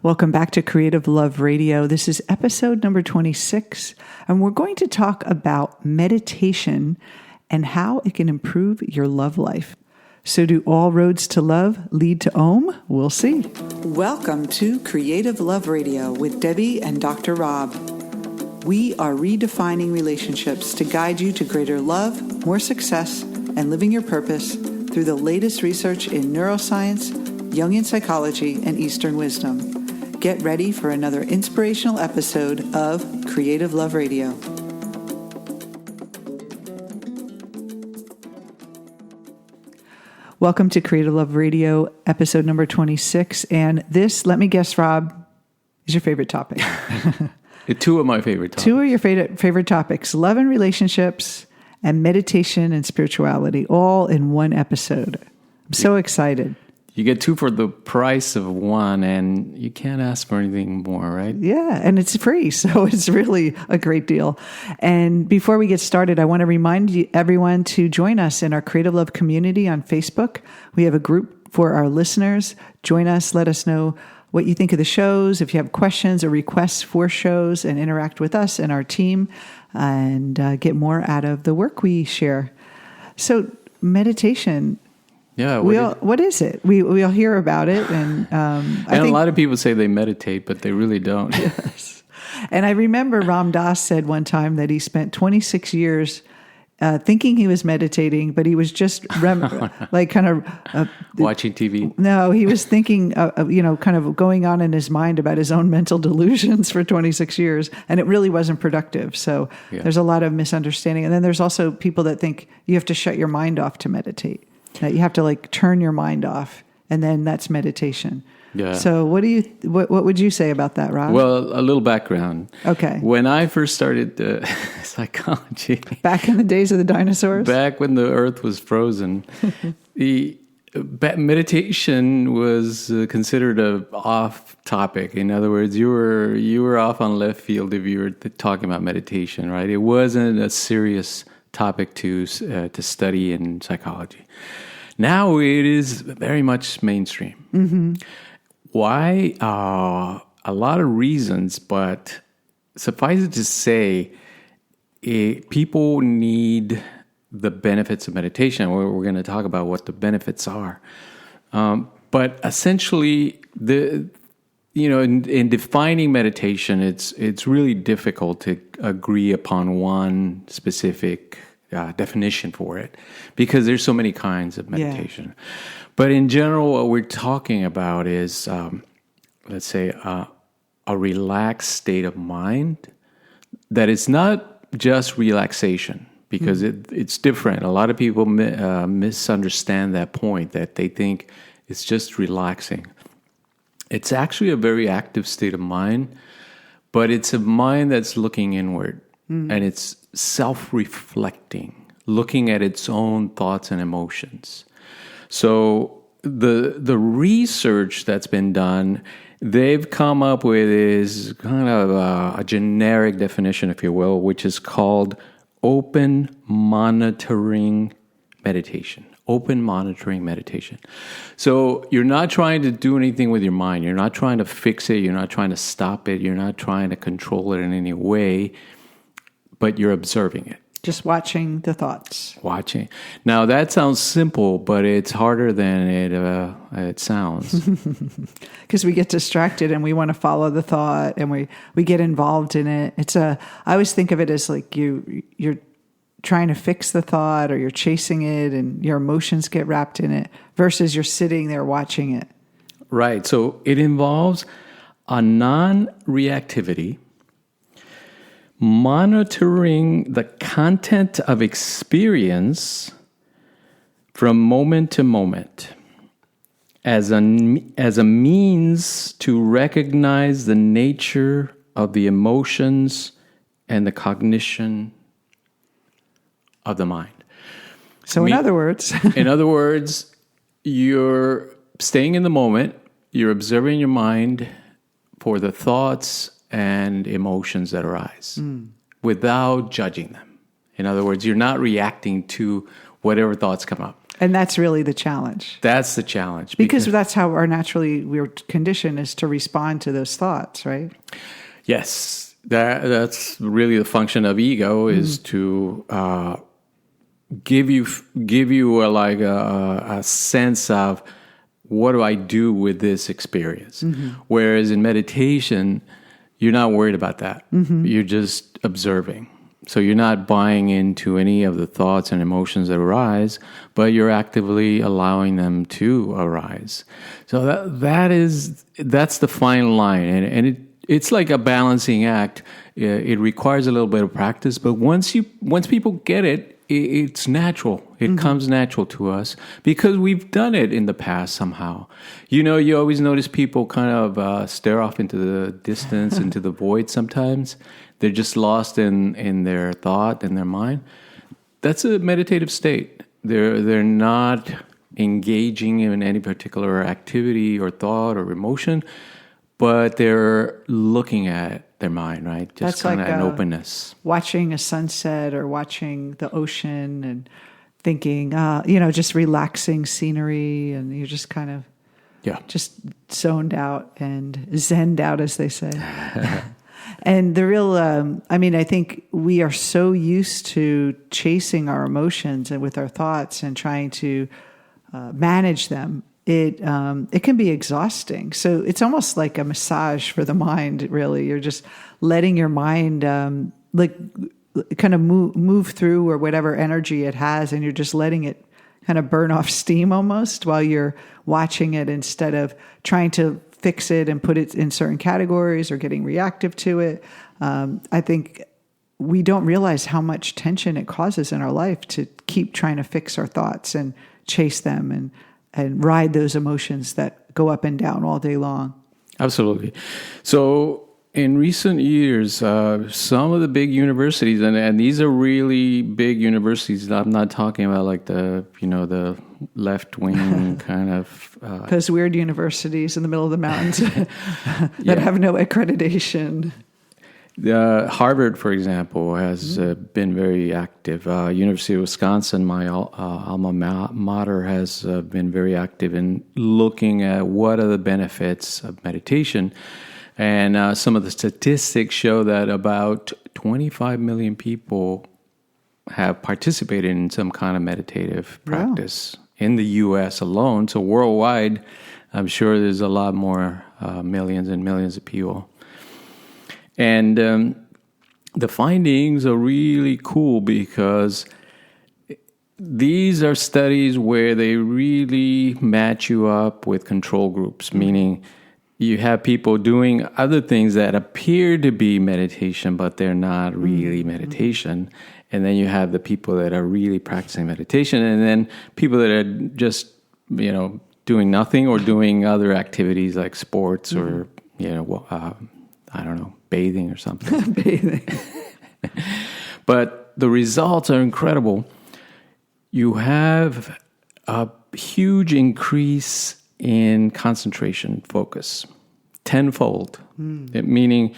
Welcome back to Creative Love Radio. This is episode number 26, and we're going to talk about meditation and how it can improve your love life. So do all roads to love lead to Om? We'll see. Welcome to Creative Love Radio with Debbie and Dr. Rob. We are redefining relationships to guide you to greater love, more success, and living your purpose through the latest research in neuroscience, Jungian psychology, and Eastern wisdom. Get ready for another inspirational episode of Creative Love Radio. Welcome to Creative Love Radio, episode number 26. And this, let me guess, Rob, is your favorite topic. Two of my favorite topics. Two of your favorite topics, love and relationships and meditation and spirituality, all in one episode. I'm so excited. You get two for the price of one, and you can't ask for anything more, right? Yeah, and it's free, so it's really a great deal. And before we get started, I want to remind everyone to join us in our Creative Love community on Facebook. We have a group for our listeners. Join us, let us know what you think of the shows, if you have questions or requests for shows, and interact with us and our team, and get more out of the work we share. So meditation. Yeah. What is it? We all hear about it. And a lot of people say they meditate, but they really don't. Yes. And I remember Ram Dass said one time that he spent 26 years thinking he was meditating, but he was just watching TV. No, he was thinking, kind of going on in his mind about his own mental delusions for 26 years, and it really wasn't productive. So There's a lot of misunderstanding. And then there's also people that think you have to shut your mind off to meditate. That you have to turn your mind off, and then that's meditation. Yeah. So what would you say about that, Rob? Well, a little background. Okay. When I first started psychology, back in the days of the dinosaurs, back when the Earth was frozen, the meditation was considered a off topic. In other words, you were off on left field if you were talking about meditation, right? It wasn't a serious topic to study in psychology. Now it is very much mainstream. Mm-hmm. Why? A lot of reasons, but suffice it to say, people need the benefits of meditation. We're going to talk about what the benefits are. But essentially, in defining meditation, it's really difficult to agree upon one specific definition for it because there's so many kinds of meditation. Yeah. But in general, what we're talking about is, let's say, a relaxed state of mind that is not just relaxation because it's different. A lot of people misunderstand that point, that they think it's just relaxing. It's actually a very active state of mind, but it's a mind that's looking inward, and it's self-reflecting, looking at its own thoughts and emotions. So the research that's been done, they've come up with is kind of a generic definition, if you will, which is called open monitoring meditation. Open monitoring meditation. So you're not trying to do anything with your mind. You're not trying to fix it. You're not trying to stop it. You're not trying to control it in any way, but you're observing it. Just watching the thoughts. Watching. Now, that sounds simple, but it's harder than it sounds. Because we get distracted and we want to follow the thought and we get involved in it. I always think of it as like you're trying to fix the thought or you're chasing it and your emotions get wrapped in it versus you're sitting there watching it. Right. So it involves a non-reactivity, monitoring the content of experience from moment to moment as a means to recognize the nature of the emotions and the cognition of the mind. So in other words, you're staying in the moment, you're observing your mind for the thoughts and emotions that arise without judging them. In other words, you're not reacting to whatever thoughts come up. And that's really the challenge. That's the challenge. Because that's how we're conditioned, is to respond to those thoughts, right? Yes. That's really the function of ego, is to give you a sense of, what do I do with this experience? Whereas in meditation, you're not worried about that. You're just observing. So you're not buying into any of the thoughts and emotions that arise, but you're actively allowing them to arise. So that's the fine line, and it's like a balancing act. It requires a little bit of practice, but once people get it, it's natural. It comes natural to us because we've done it in the past somehow. You always notice people kind of stare off into the distance, into the void sometimes. They're just lost in their thought and their mind. That's a meditative state. They're not engaging in any particular activity or thought or emotion, but they're looking at their mind, right? Just kind of an openness. Watching a sunset or watching the ocean and thinking, just relaxing scenery, and you're just kind of just zoned out and zenned out, as they say. And the real, I think we are so used to chasing our emotions and with our thoughts and trying to manage them. It can be exhausting. So it's almost like a massage for the mind, really. You're just letting your mind kind of move through, or whatever energy it has, and you're just letting it kind of burn off steam almost while you're watching it, instead of trying to fix it and put it in certain categories or getting reactive to it. I think we don't realize how much tension it causes in our life to keep trying to fix our thoughts and chase them and ride those emotions that go up and down all day long. Absolutely. So in recent years, some of the big universities, and these are really big universities. I'm not talking about like the left-wing kind of... those weird universities in the middle of the mountains that have no accreditation. Harvard, for example, has been very active. University of Wisconsin, my alma mater, has been very active in looking at what are the benefits of meditation. And some of the statistics show that about 25 million people have participated in some kind of meditative practice in the U.S. alone. So worldwide, I'm sure there's a lot more millions and millions of people. And the findings are really cool because these are studies where they really match you up with control groups, meaning you have people doing other things that appear to be meditation, but they're not really meditation. And then you have the people that are really practicing meditation, and then people that are just, doing nothing or doing other activities like sports or, I don't know, bathing or something. Bathing. But the results are incredible. You have a huge increase in concentration, focus, tenfold. Meaning,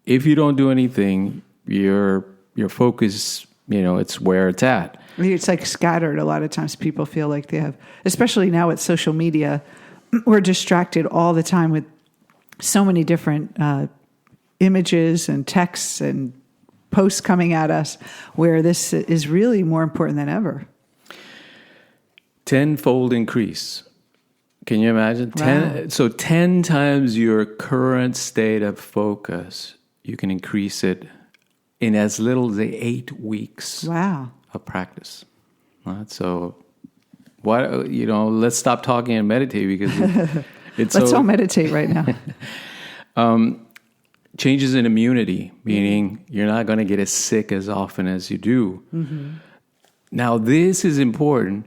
if you don't do anything, your focus, it's where it's at. It's like scattered. A lot of times people feel like they have, especially now with social media, we're distracted all the time with so many different images and texts and posts coming at us, where this is really more important than ever. Tenfold increase. Can you imagine? Wow. 10 times your current state of focus, you can increase it in as little as 8 weeks of practice. So, let's stop talking and meditate, because let's all meditate right now. Changes in immunity, meaning you're not going to get as sick as often as you do. Now, this is important.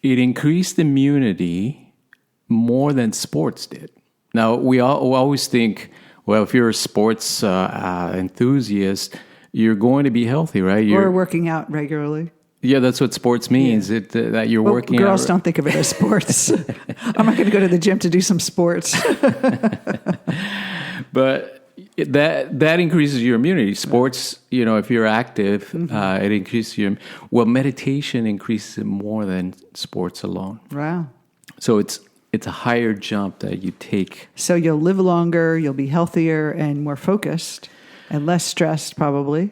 It increased immunity more than sports did. Now, we always think, well, if you're a sports enthusiast, you're going to be healthy, right? Or working out regularly. Yeah, that's what sports means, that you're working out. Girls don't think of it as sports. I'm not going to go to the gym to do some sports. But That increases your immunity. Sports, if you're active, it increases well, meditation increases it more than sports alone. Wow. So it's a higher jump that you take. So you'll live longer, you'll be healthier and more focused and less stressed probably.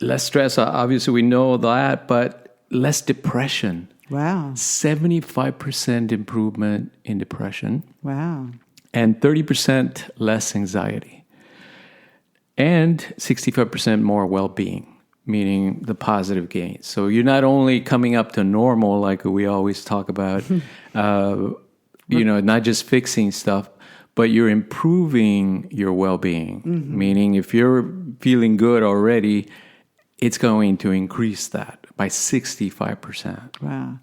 Less stress, obviously we know that, but less depression. Wow. 75% improvement in depression. Wow. And 30% less anxiety. And 65% more well-being, meaning the positive gains. So you're not only coming up to normal like we always talk about, not just fixing stuff, but you're improving your well-being. Meaning if you're feeling good already, it's going to increase that by 65%. Wow.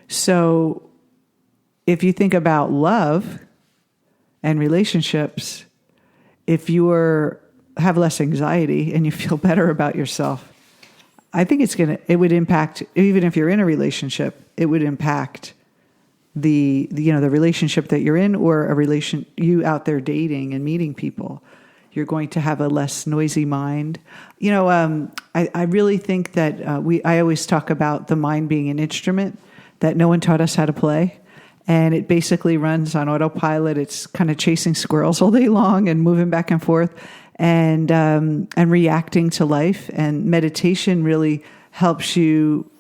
So if you think about love and relationships, if you have less anxiety and you feel better about yourself, I think it would impact, even if you're in a relationship, it would impact the relationship that you're in, or you out there dating and meeting people. You're going to have a less noisy mind. I really think that I always talk about the mind being an instrument that no one taught us how to play. And it basically runs on autopilot. It's kind of chasing squirrels all day long and moving back and forth and reacting to life. And meditation really helps you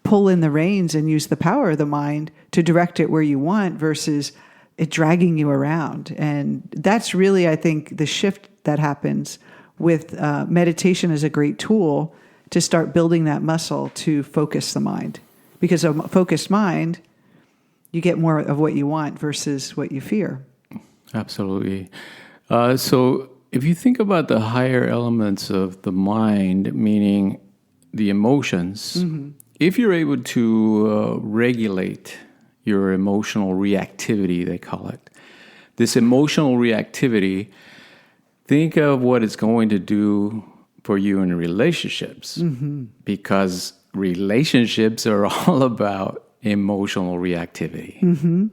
pull in the reins and use the power of the mind to direct it where you want versus it dragging you around. And that's really, I think, the shift that happens with meditation is a great tool to start building that muscle to focus the mind. Because a focused mind, you get more of what you want versus what you fear. Absolutely. So if you think about the higher elements of the mind, meaning the emotions, if you're able to regulate your emotional reactivity, they call it. This emotional reactivity, think of what it's going to do for you in relationships. Because relationships are all about emotional reactivity.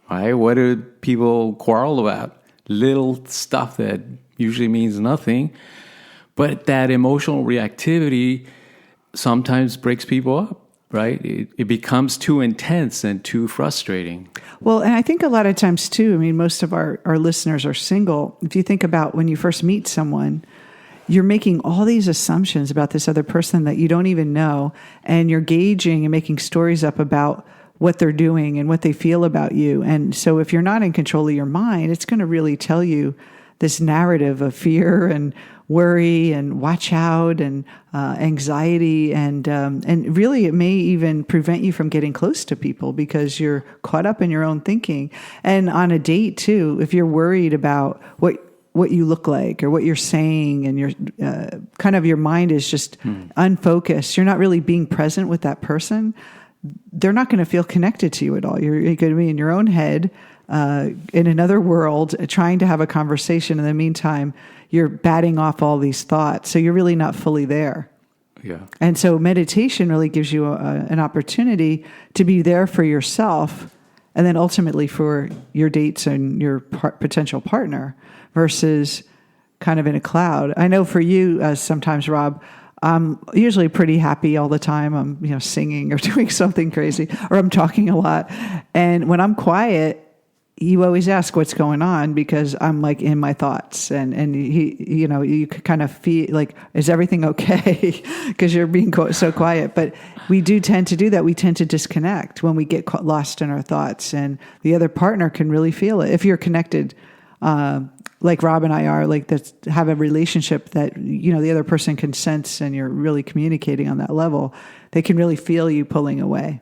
Right? What do people quarrel about? Little stuff that usually means nothing. But that emotional reactivity sometimes breaks people up. Right? It becomes too intense and too frustrating. Well, and I think a lot of times too, most of our listeners are single. If you think about when you first meet someone, you're making all these assumptions about this other person that you don't even know, and you're gauging and making stories up about what they're doing and what they feel about you. And so if you're not in control of your mind, it's going to really tell you this narrative of fear and worry and watch out and anxiety and really it may even prevent you from getting close to people because you're caught up in your own thinking. And on a date too, if you're worried about what you look like or what you're saying and you're kind of your mind is just unfocused, you're not really being present with that person, they're not going to feel connected to you at all. You're going to be in your own head in another world trying to have a conversation. In the meantime, you're batting off all these thoughts. So you're really not fully there. Yeah. And so meditation really gives you an opportunity to be there for yourself and then ultimately for your dates and your potential partner versus kind of in a cloud. I know for you, sometimes, Rob, I'm usually pretty happy all the time. I'm singing or doing something crazy, or I'm talking a lot. And when I'm quiet, you always ask what's going on because I'm like in my thoughts and you kind of feel like, is everything okay? Because you're being so quiet. But we do tend to do that. We tend to disconnect when we get lost in our thoughts, and the other partner can really feel it. If you're connected, like Rob and I are, like have a relationship that, the other person can sense and you're really communicating on that level, they can really feel you pulling away.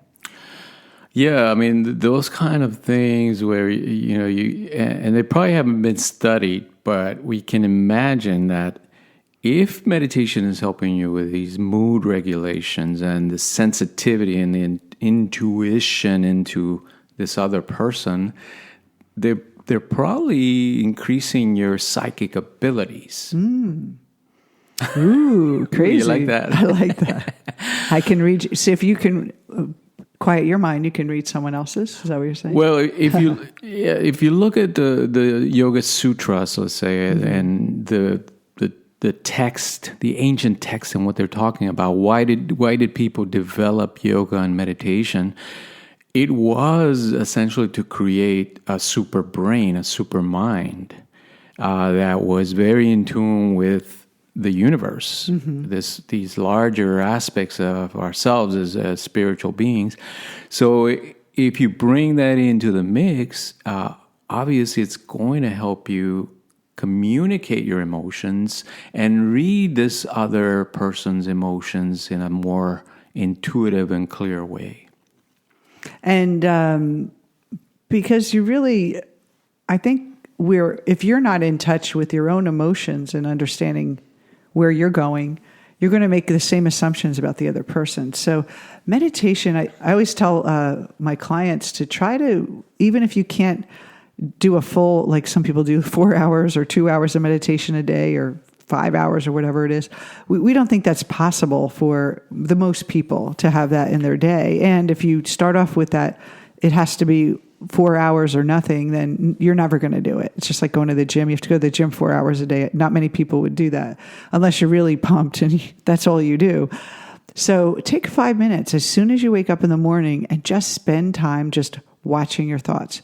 Yeah, those kind of things where, and they probably haven't been studied, but we can imagine that if meditation is helping you with these mood regulations and the sensitivity and the intuition into this other person, they're probably increasing your psychic abilities. Ooh, crazy. You like that? I like that. I can read. See if you can quiet your mind, you can read someone else's. Is that what you're saying? Well, if you look at the Yoga Sutras, let's say, and the text, the ancient text, and what they're talking about, why did people develop yoga and meditation? It was essentially to create a super brain, a super mind that was very in tune with the universe, these larger aspects of ourselves as spiritual beings. So if you bring that into the mix, obviously it's going to help you communicate your emotions and read this other person's emotions in a more intuitive and clear way. And because you really, I think if you're not in touch with your own emotions and understanding where you're going to make the same assumptions about the other person. So meditation, I always tell my clients to try to, even if you can't do a full, like some people do 4 hours or 2 hours of meditation a day or 5 hours or whatever it is. We don't think that's possible for the most people to have that in their day. And if you start off with that, it has to be 4 hours or nothing, then you're never going to do it. It's just like going to the gym. You have to go to the gym 4 hours a day. Not many people would do that unless you're really pumped and that's all you do. So take 5 minutes as soon as you wake up in the morning and just spend time just watching your thoughts.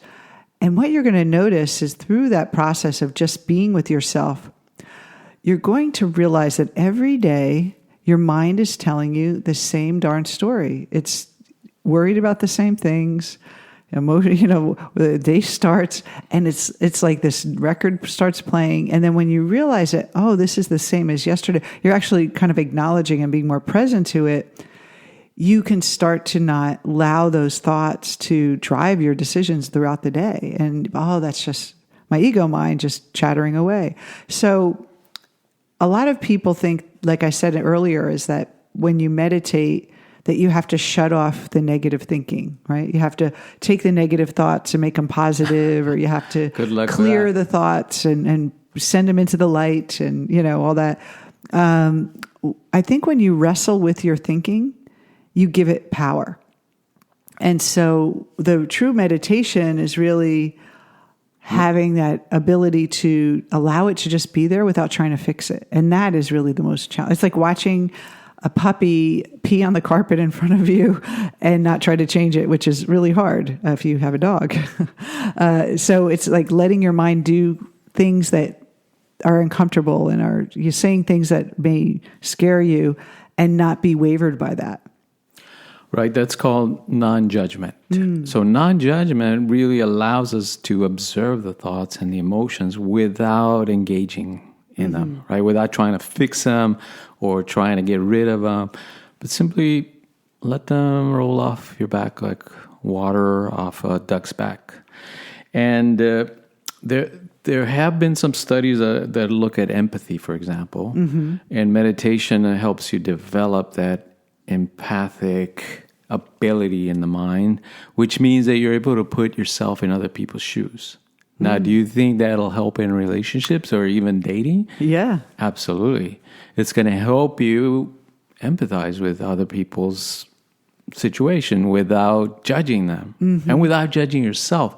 And what you're going to notice is through that process of just being with yourself, you're going to realize that every day your mind is telling you the same darn story. It's worried about the same things. Emotion, the day starts and it's like this record starts playing. And then when you realize that, oh, this is the same as yesterday, you're actually kind of acknowledging and being more present to it. You can start to not allow those thoughts to drive your decisions throughout the day. And, oh, that's just my ego mind just chattering away. So a lot of people think, like I said earlier, is that when you meditate, that you have to shut off the negative thinking, right? You have to take the negative thoughts and make them positive, or you have to clear the thoughts and send them into the light and, all that. I think when you wrestle with your thinking, you give it power. And so the true meditation is really having that ability to allow it to just be there without trying to fix it. And that is really the most challenge. It's like watching a puppy pee on the carpet in front of you and not try to change it, which is really hard if you have a dog. So it's like letting your mind do things that are uncomfortable and you're saying things that may scare you and not be wavered by that. Right, that's called non-judgment. So non-judgment really allows us to observe the thoughts and the emotions without engaging in them, right? Without trying to fix them or trying to get rid of them, but simply let them roll off your back like water off a duck's back. And there have been some studies that look at empathy, for example, and meditation helps you develop that empathic ability in the mind, which means that you're able to put yourself in other people's shoes. Now, do you think that'll help in relationships or even dating? Yeah. Absolutely. It's going to help you empathize with other people's situation without judging them and without judging yourself.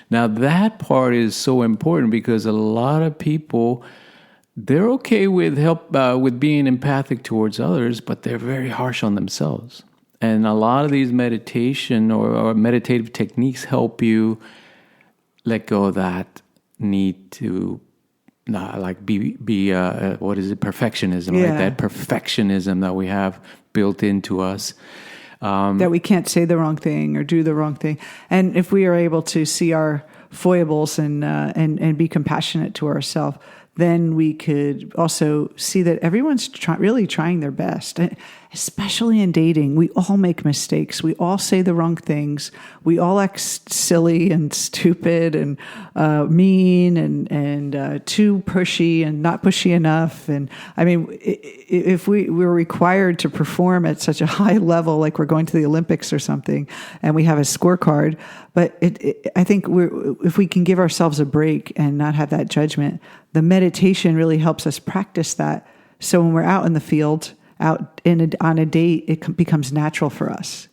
Now, that part is so important because a lot of people, they're okay with with being empathic towards others, but they're very harsh on themselves. And a lot of these meditation or meditative techniques help you let go of that need to be what is it, perfectionism, right? That perfectionism that we have built into us. That we can't say the wrong thing or do the wrong thing. And if we are able to see our foibles and be compassionate to ourselves, then we could also see that everyone's really trying their best. Especially in dating, we all make mistakes. We all say the wrong things. We all act silly and stupid and mean and too pushy and not pushy enough. And I mean, if we were required to perform at such a high level, like we're going to the Olympics or something, and we have a scorecard, but I think if we can give ourselves a break and not have that judgment, the meditation really helps us practice that. So when we're out in the field, on a date, it becomes natural for us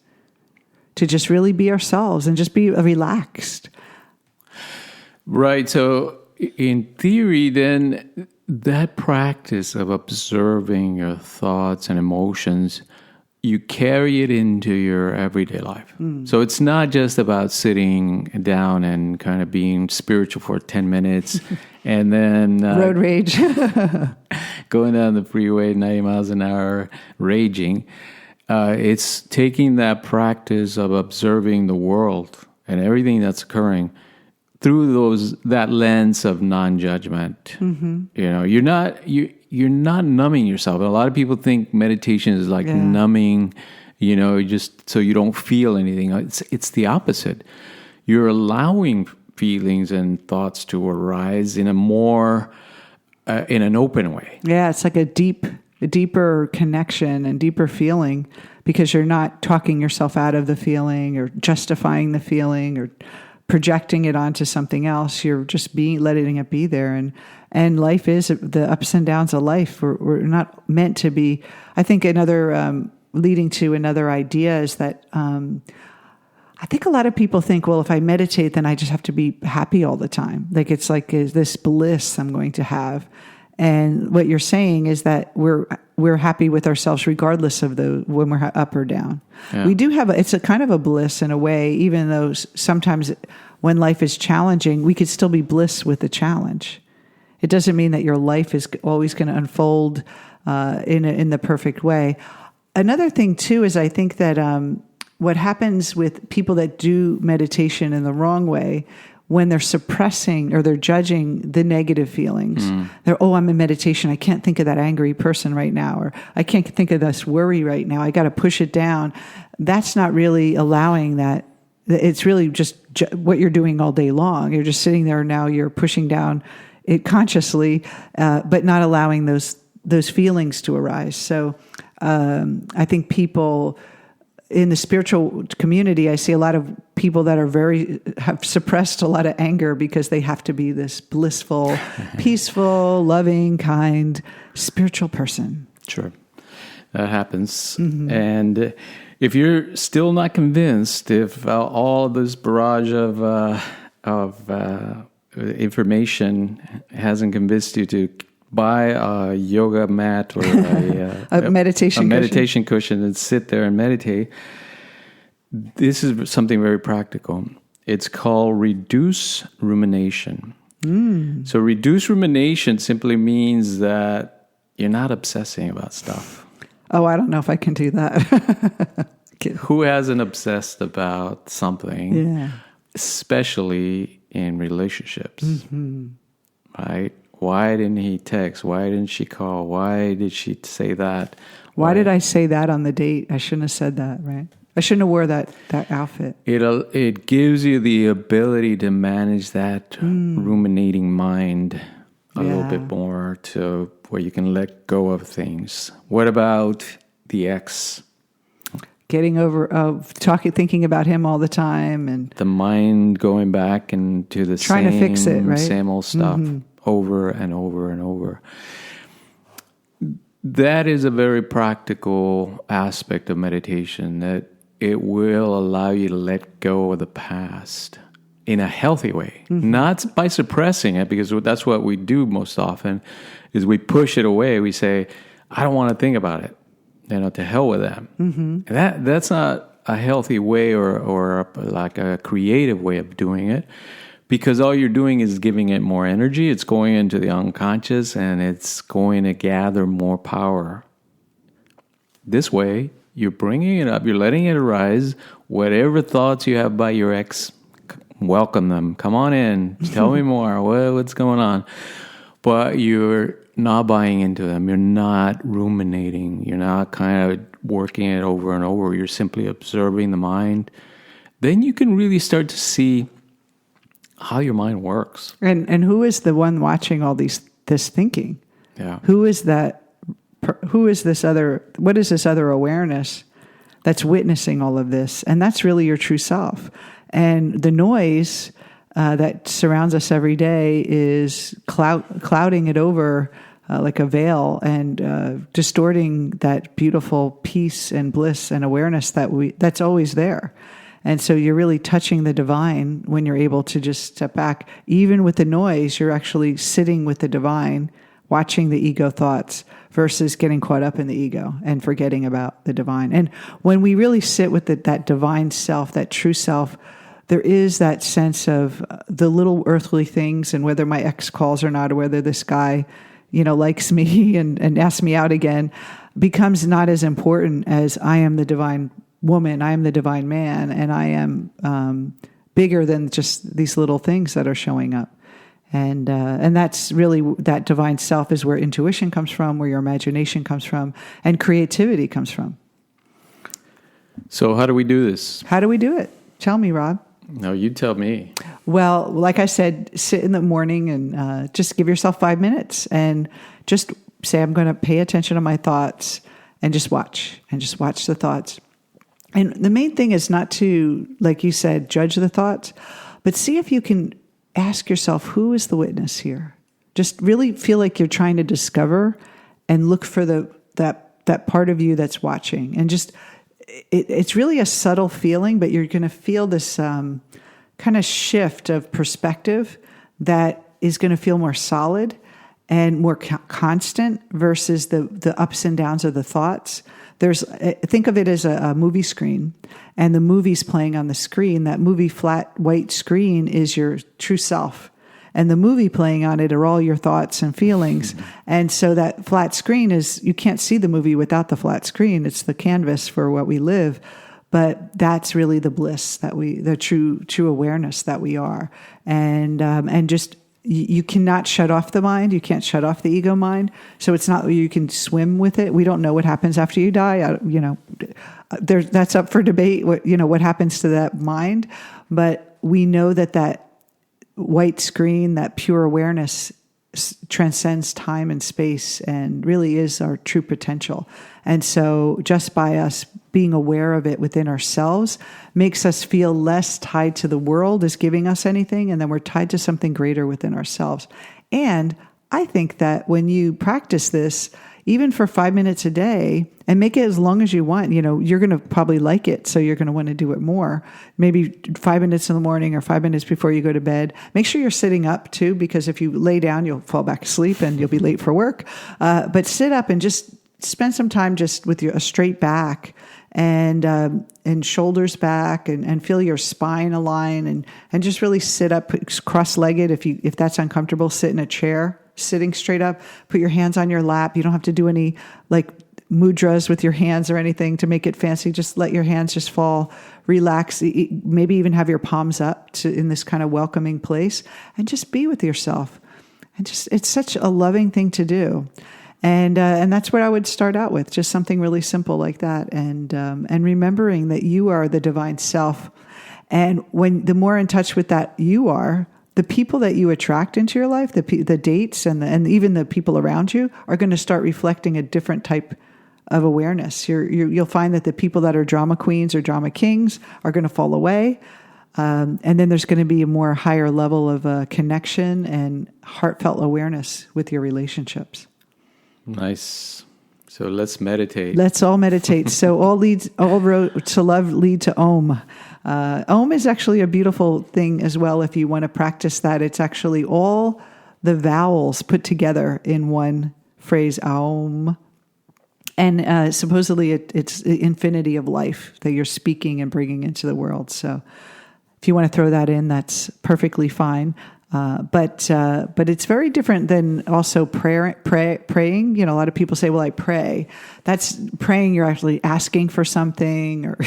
to just really be ourselves and just be relaxed. Right. So in theory, then that practice of observing your thoughts and emotions, you carry it into your everyday life. So it's not just about sitting down and kind of being spiritual for 10 minutes and then road rage, going down the freeway 90 miles an hour, raging. It's taking that practice of observing the world and everything that's occurring through that lens of non-judgment. You're not numbing yourself. A lot of people think meditation is like numbing, just so you don't feel anything. It's the opposite. You're allowing feelings and thoughts to arise in a more in an open way. Yeah, it's like a deeper connection and deeper feeling, because you're not talking yourself out of the feeling or justifying the feeling or projecting it onto something else. You're just letting it be there. And life is the ups and downs of life. We're not meant to be. I think another leading to another idea is that I think a lot of people think, well, if I meditate, then I just have to be happy all the time. Like it's like this bliss I'm going to have. And what you're saying is that we're happy with ourselves regardless of when we're up or down. Yeah. We do have it's a kind of a bliss in a way, even though sometimes when life is challenging, we could still be bliss with the challenge. It doesn't mean that your life is always going to unfold in the perfect way. Another thing too is I think that what happens with people that do meditation in the wrong way, when they're suppressing or they're judging the negative feelings. I'm in meditation. I can't think of that angry person right now, or I can't think of this worry right now. I got to push it down. That's not really allowing that. It's really just what you're doing all day long. You're just sitting there now. You're pushing down it consciously, but not allowing those feelings to arise. So I think people in the spiritual community, I see a lot of people that have suppressed a lot of anger because they have to be this blissful, peaceful, loving, kind, spiritual person. Sure. That happens. And if you're still not convinced, if all this barrage of information hasn't convinced you to buy a yoga mat or a meditation cushion and sit there and meditate, this is something very practical. It's called reduce rumination. So reduce rumination simply means that you're not obsessing about stuff. Oh, I don't know if I can do that. Who hasn't obsessed about something? Yeah. Especially in relationships, right? Why didn't he text? Why didn't she call? Why did she say that? Why did I say that on the date? I shouldn't have said that, right? I shouldn't have wore that outfit. It gives you the ability to manage that ruminating mind a little bit more, to where you can let go of things. What about the ex? Getting over thinking about him all the time, and the mind going back into the trying to fix it, right? Same old stuff over and over and over. That is a very practical aspect of meditation, that it will allow you to let go of the past in a healthy way, not by suppressing it, because that's what we do most often, is we push it away. We say, I don't want to think about it. To hell with them. That's not a healthy way or like a creative way of doing it, because all you're doing is giving it more energy. It's going into the unconscious, and it's going to gather more power. This way, you're bringing it up, you're letting it arise. Whatever thoughts you have about your ex, welcome them. Come on in. Tell me more. What's going on? But you're not buying into them. You're not ruminating. You're not kind of working it over and over. You're simply observing the mind. Then you can really start to see how your mind works. And who is the one watching all this thinking? Yeah. Who is that? Who is this other? What is this other awareness that's witnessing all of this? And that's really your true self. And the noise that surrounds us every day is clouding it over like a veil, and distorting that beautiful peace and bliss and awareness that's always there. And so you're really touching the divine when you're able to just step back. Even with the noise, you're actually sitting with the divine, watching the ego thoughts versus getting caught up in the ego and forgetting about the divine. And when we really sit with that divine self, that true self, there is that sense of the little earthly things, and whether my ex calls or not, or whether this guy, likes me and asks me out again, becomes not as important as I am the divine woman, I am the divine man, and I am bigger than just these little things that are showing up. And that's really, that divine self is where intuition comes from, where your imagination comes from, and creativity comes from. So how do we do this? How do we do it? Tell me, Rob. No, you tell me. Well, like I said, sit in the morning and just give yourself 5 minutes and just say, I'm going to pay attention to my thoughts and just watch the thoughts. And the main thing is not to, like you said, judge the thoughts, but see if you can ask yourself, who is the witness here? Just really feel like you're trying to discover and look for that part of you that's watching. And just, it's really a subtle feeling, but you're going to feel this kind of shift of perspective that is going to feel more solid and more constant versus the ups and downs of the thoughts. Think of it as a movie screen, and the movie's playing on the screen. That movie flat white screen is your true self, and the movie playing on it are all your thoughts and feelings. And so that flat screen you can't see the movie without the flat screen. It's the canvas for what we live. But that's really the bliss the true awareness that we are. And just, you cannot shut off the mind. You can't shut off the ego mind. So it's not you can swim with it. We don't know what happens after you die. That's up for debate. What happens to that mind? But we know that white screen, that pure awareness, transcends time and space and really is our true potential. And so just by us being aware of it within ourselves makes us feel less tied to the world as giving us anything, and then we're tied to something greater within ourselves. And I think that when you practice this, even for 5 minutes a day, and make it as long as you want, you're going to probably like it, so you're going to want to do it more. Maybe 5 minutes in the morning or 5 minutes before you go to bed. Make sure you're sitting up too, because if you lay down, you'll fall back asleep and you'll be late for work. But sit up and just spend some time just with a straight back and shoulders back, and feel your spine align, and just really sit up cross-legged. If that's uncomfortable, sit in a chair, sitting straight up. Put your hands on your lap. You don't have to do any mudras with your hands or anything to make it fancy. Just let your hands just fall, relax. Maybe even have your palms up in this kind of welcoming place, and just be with yourself. And it's such a loving thing to do. And that's what I would start out with, just something really simple like that. And remembering that you are the divine self. And the more in touch with that you are, the people that you attract into your life, the dates and even the people around you are going to start reflecting a different type of awareness. You'll find that the people that are drama queens or drama kings are going to fall away. And then there's going to be a more higher level of connection and heartfelt awareness with your relationships. Nice. So let's meditate. Let's all meditate. So all road to love lead to Om. Om is actually a beautiful thing as well. If you want to practice that, it's actually all the vowels put together in one phrase, Om. And supposedly it's the infinity of life that you're speaking and bringing into the world. So if you want to throw that in, that's perfectly fine. But it's very different than also praying. A lot of people say, well, I pray. That's praying. You're actually asking for something, or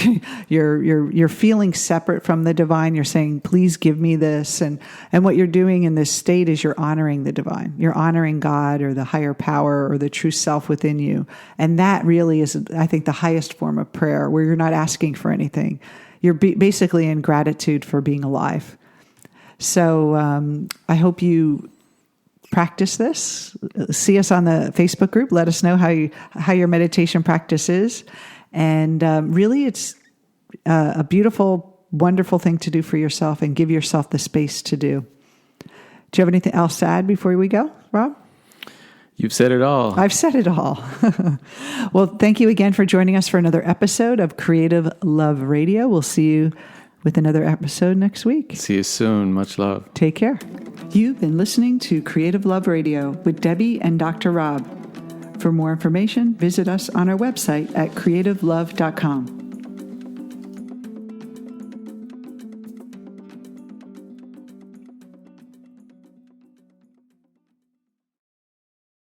you're feeling separate from the divine. You're saying, please give me this. And what you're doing in this state is you're honoring the divine. You're honoring God or the higher power or the true self within you. And that really is, I think, the highest form of prayer, where you're not asking for anything. You're basically in gratitude for being alive. So I hope you practice this. See us on the Facebook group. Let us know how your meditation practice is. And really, it's a beautiful, wonderful thing to do for yourself, and give yourself the space to do. Do you have anything else to add before we go, Rob? You've said it all. I've said it all. Well, thank you again for joining us for another episode of Creative Love Radio. We'll see you with another episode next week. See you soon. Much love. Take care. You've been listening to Creative Love Radio with Debbie and Dr. Rob. For more information, visit us on our website at creativelove.com.